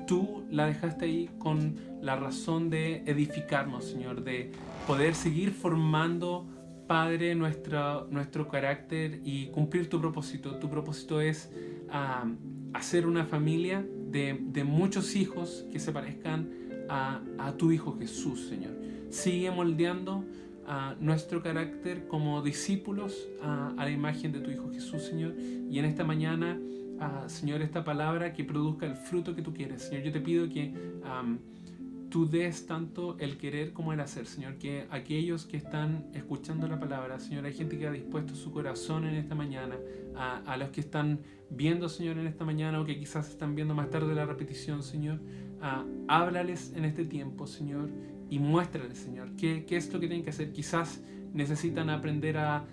tú la dejaste ahí con la razón de edificarnos, Señor, de poder seguir formando, Padre, nuestro carácter y cumplir tu propósito. Tu propósito es hacer una familia de muchos hijos que se parezcan a tu Hijo Jesús, Señor. Sigue moldeando nuestro carácter como discípulos a la imagen de tu Hijo Jesús, Señor. Y en esta mañana, Señor, esta palabra que produzca el fruto que tú quieres. Señor, yo te pido que tú des tanto el querer como el hacer, Señor, que aquellos que están escuchando la palabra, Señor, hay gente que ha dispuesto su corazón en esta mañana, a los que están viendo, Señor, en esta mañana, o que quizás están viendo más tarde la repetición, Señor, háblales en este tiempo, Señor, y muéstrales, Señor, qué es lo que tienen que hacer. Quizás necesitan aprender a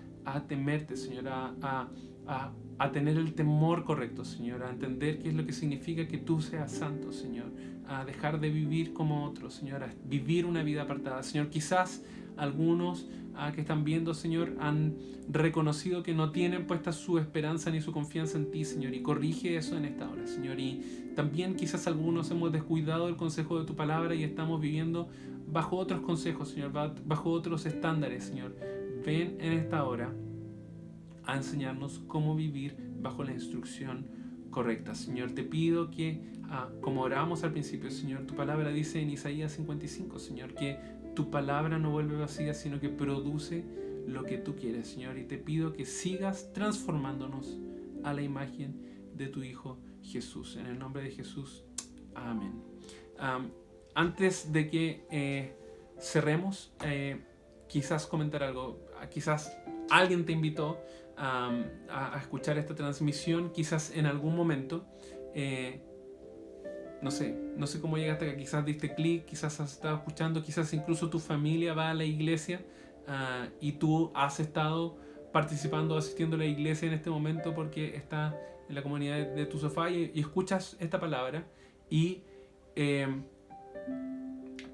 temerte, Señor, a tener el temor correcto, Señor, a entender qué es lo que significa que tú seas santo, Señor, a dejar de vivir como otros, Señor, a vivir una vida apartada. Señor, quizás algunos que están viendo, Señor, han reconocido que no tienen puesta su esperanza ni su confianza en ti, Señor, y corrige eso en esta hora, Señor. Y también quizás algunos hemos descuidado el consejo de tu palabra y estamos viviendo bajo otros consejos, Señor, bajo otros estándares, Señor. Ven en esta hora a enseñarnos cómo vivir bajo la instrucción correcta. Señor, te pido que, como orábamos al principio, Señor, tu palabra dice en Isaías 55, Señor, que tu palabra no vuelve vacía, sino que produce lo que tú quieres, Señor. Y te pido que sigas transformándonos a la imagen de tu Hijo Jesús. En el nombre de Jesús, amén. Antes de que cerremos, quizás comentar algo. Quizás alguien te invitó a escuchar esta transmisión, quizás en algún momento, no sé cómo llegaste acá, quizás diste clic, quizás has estado escuchando, quizás incluso tu familia va a la iglesia y tú has estado participando, asistiendo a la iglesia en este momento porque está en la comunidad de tu sofá y escuchas esta palabra y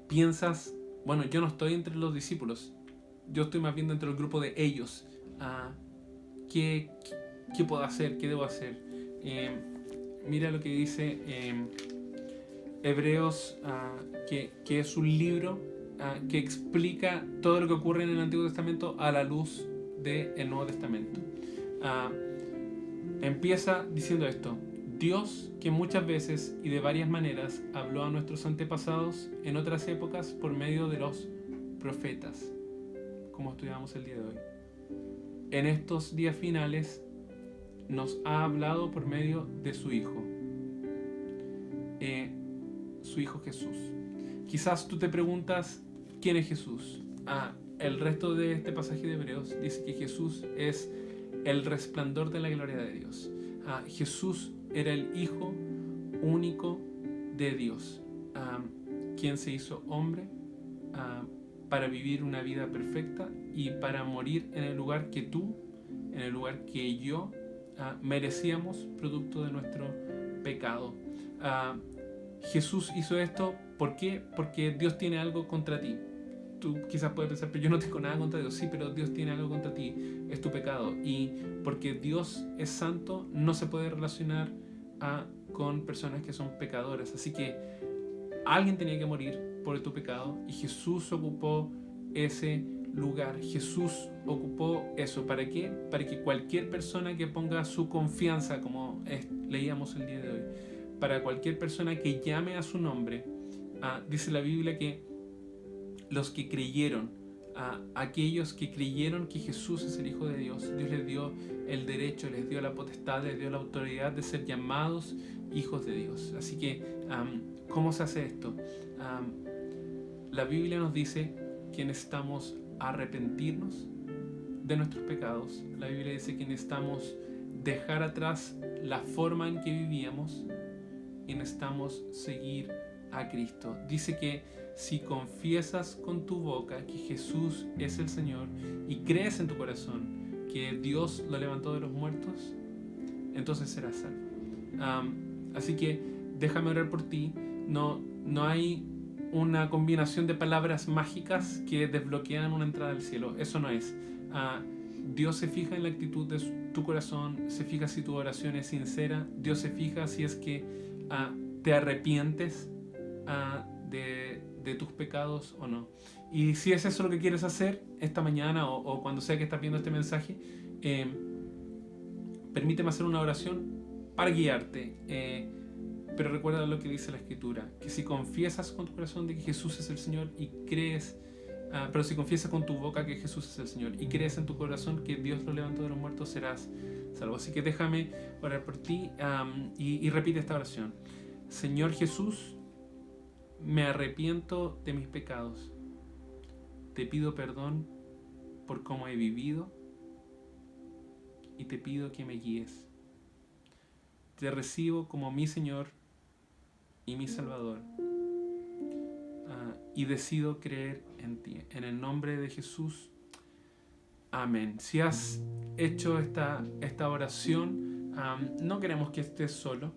piensas, bueno, yo no estoy entre los discípulos, yo estoy más bien dentro del grupo de ellos. ¿Qué puedo hacer? ¿Qué debo hacer? Mira lo que dice Hebreos, que es un libro que explica todo lo que ocurre en el Antiguo Testamento a la luz del Nuevo Testamento. Empieza diciendo esto: Dios, que muchas veces y de varias maneras habló a nuestros antepasados en otras épocas por medio de los profetas, como estudiamos el día de hoy, en estos días finales nos ha hablado por medio de su Hijo Jesús. Quizás tú te preguntas, ¿quién es Jesús? El resto de este pasaje de Hebreos dice que Jesús es el resplandor de la gloria de Dios. Jesús era el Hijo único de Dios, quien se hizo hombre para vivir una vida perfecta y para morir en el lugar que tú, en el lugar que yo merecíamos producto de nuestro pecado. Jesús hizo esto, ¿por qué? Porque Dios tiene algo contra ti. Tú quizás puedes pensar, pero yo no tengo nada contra Dios. Sí, pero Dios tiene algo contra ti, es tu pecado. Y porque Dios es santo, no se puede relacionar con personas que son pecadoras. Así que alguien tenía que morir por tu pecado y Jesús ocupó ese lugar. Jesús ocupó eso. ¿Para qué? Para que cualquier persona que ponga su confianza, como leíamos el día de hoy, para cualquier persona que llame a su nombre, dice la Biblia que los que creyeron, aquellos que creyeron que Jesús es el Hijo de Dios, Dios les dio el derecho, les dio la potestad, les dio la autoridad de ser llamados hijos de Dios. Así que, ¿cómo se hace esto? La Biblia nos dice que necesitamos arrepentirnos de nuestros pecados. La Biblia dice que necesitamos dejar atrás la forma en que vivíamos y necesitamos seguir a Cristo. Dice que si confiesas con tu boca que Jesús es el Señor y crees en tu corazón que Dios lo levantó de los muertos, entonces serás salvo. Así que déjame orar por ti. No hay una combinación de palabras mágicas que desbloquean una entrada al cielo. Eso no es. Dios se fija en la actitud de tu corazón, se fija si tu oración es sincera, Dios se fija si es que te arrepientes de tus pecados o no. Y si es eso lo que quieres hacer esta mañana o cuando sea que estás viendo este mensaje, permíteme hacer una oración para guiarte. Pero recuerda lo que dice la Escritura, que si confiesas con tu corazón de que Jesús es el Señor y crees, pero si confiesas con tu boca que Jesús es el Señor y crees en tu corazón que Dios lo levantó de los muertos, serás salvo. Así que déjame orar por ti y repite esta oración. Señor Jesús, me arrepiento de mis pecados. Te pido perdón por cómo he vivido y te pido que me guíes. Te recibo como mi Señor y mi Salvador y decido creer en ti. En el nombre de Jesús. Amén. Si has hecho esta oración, no queremos que estés solo.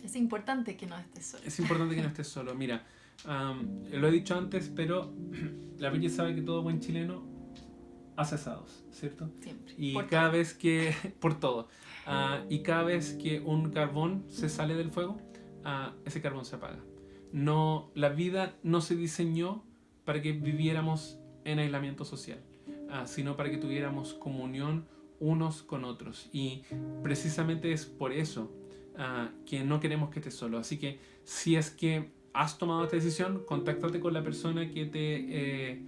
Es importante que no estés solo. Es importante que no estés solo. Mira, lo he dicho antes, pero la Biblia sabe que todo buen chileno hace asados, ¿cierto? Siempre. Y por cada todo. vez que, por todo, y cada vez que un carbón se sale del fuego, ese carbón se apaga. No, la vida no se diseñó para que viviéramos en aislamiento social, sino para que tuviéramos comunión unos con otros. Y precisamente es por eso que no queremos que estés solo. Así que si es que has tomado esta decisión, contáctate con la persona que te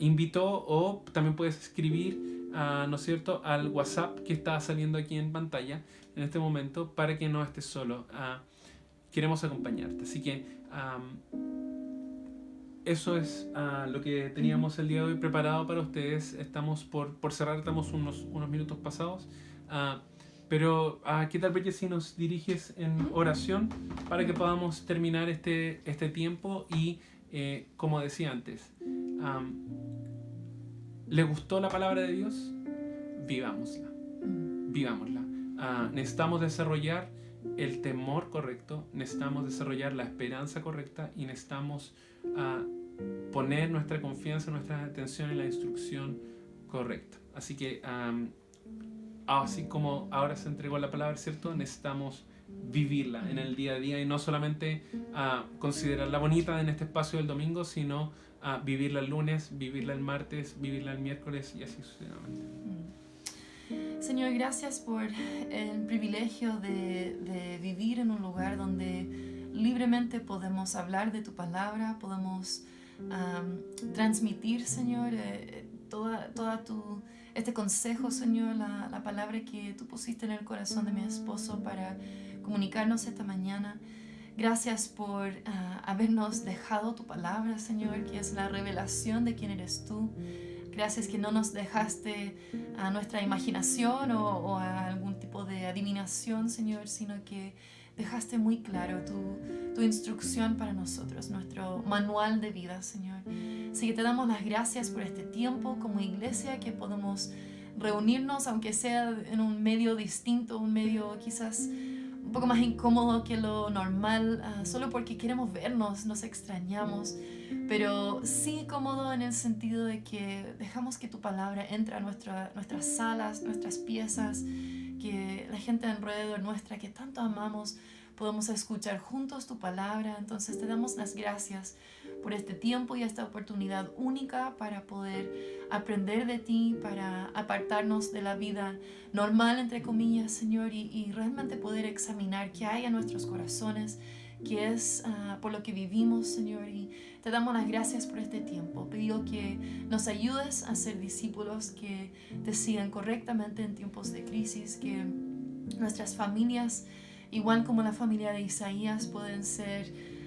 invitó, o también puedes escribir, ¿no es cierto?, al WhatsApp que está saliendo aquí en pantalla en este momento para que no estés solo. Queremos acompañarte. Así que eso es lo que teníamos el día de hoy preparado para ustedes. Estamos por cerrar, estamos unos minutos pasados. Pero ¿qué tal, Bridget, si nos diriges en oración para que podamos terminar este tiempo? Y como decía antes, ¿le gustó la palabra de Dios? Vivámosla. Vivámosla. Necesitamos desarrollar el temor correcto, necesitamos desarrollar la esperanza correcta y necesitamos poner nuestra confianza, nuestra atención en la instrucción correcta. Así que así como ahora se entregó la palabra, ¿cierto?, necesitamos vivirla en el día a día y no solamente considerarla bonita en este espacio del domingo, sino vivirla el lunes, vivirla el martes, vivirla el miércoles y así sucesivamente. Señor, gracias por el privilegio de vivir en un lugar donde libremente podemos hablar de tu palabra, podemos transmitir, Señor, este consejo, Señor, la palabra que tú pusiste en el corazón de mi esposo para comunicarnos esta mañana. Gracias por habernos dejado tu palabra, Señor, que es la revelación de quién eres tú. Gracias que no nos dejaste a nuestra imaginación o a algún tipo de adivinación, Señor, sino que dejaste muy claro tu instrucción para nosotros, nuestro manual de vida, Señor. Así que te damos las gracias por este tiempo como iglesia, que podemos reunirnos, aunque sea en un medio distinto, un medio quizás un poco más incómodo que lo normal, solo porque queremos vernos, nos extrañamos, pero sí cómodo en el sentido de que dejamos que tu palabra entre a nuestras salas, nuestras piezas, que la gente alrededor nuestra que tanto amamos podamos escuchar juntos tu palabra. Entonces te damos las gracias por este tiempo y esta oportunidad única para poder aprender de ti, para apartarnos de la vida normal, entre comillas, Señor, y realmente poder examinar qué hay en nuestros corazones, qué es por lo que vivimos, Señor. Y te damos las gracias por este tiempo. Pido que nos ayudes a ser discípulos que te sigan correctamente en tiempos de crisis, que nuestras familias, igual como la familia de Isaías, pueden ser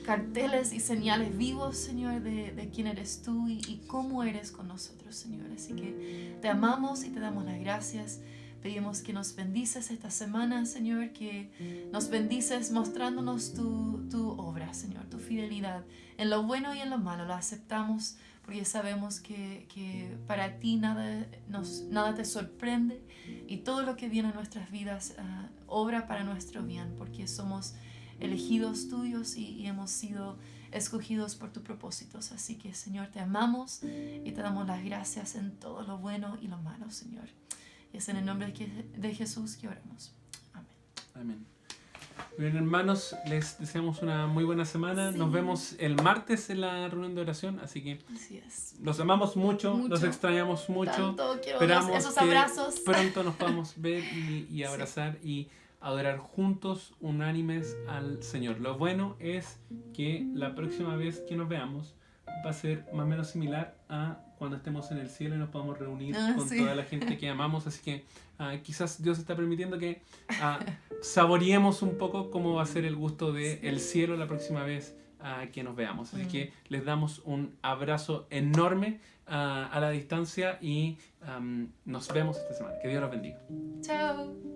carteles y señales vivos, Señor, de quién eres tú y cómo eres con nosotros, Señor. Así que te amamos y te damos las gracias. Pedimos que nos bendices esta semana, Señor, que nos bendices mostrándonos tu obra, Señor, tu fidelidad en lo bueno y en lo malo. Lo aceptamos porque sabemos que para ti nada te sorprende, y todo lo que viene a nuestras vidas obra para nuestro bien, porque somos elegidos tuyos y hemos sido escogidos por tus propósitos. Así que, Señor, te amamos y te damos las gracias en todo lo bueno y lo malo, Señor. Y es en el nombre de Jesús que oramos. Amén. Amén. Bien, hermanos, les deseamos una muy buena semana. Sí. Nos vemos el martes en la reunión de oración, así que Así es. los amamos mucho, los extrañamos mucho. Tanto quiero Esperamos esos que abrazos. pronto nos podamos ver y abrazar y adorar juntos, unánimes al Señor. Lo bueno es que la próxima vez que nos veamos va a ser más o menos similar a cuando estemos en el cielo y nos podamos reunir con toda la gente que amamos. Así que quizás Dios está permitiendo que saboreemos un poco cómo va a ser el gusto del cielo la próxima vez que nos veamos. Así que les damos un abrazo enorme a la distancia y nos vemos esta semana. Que Dios los bendiga. Chao.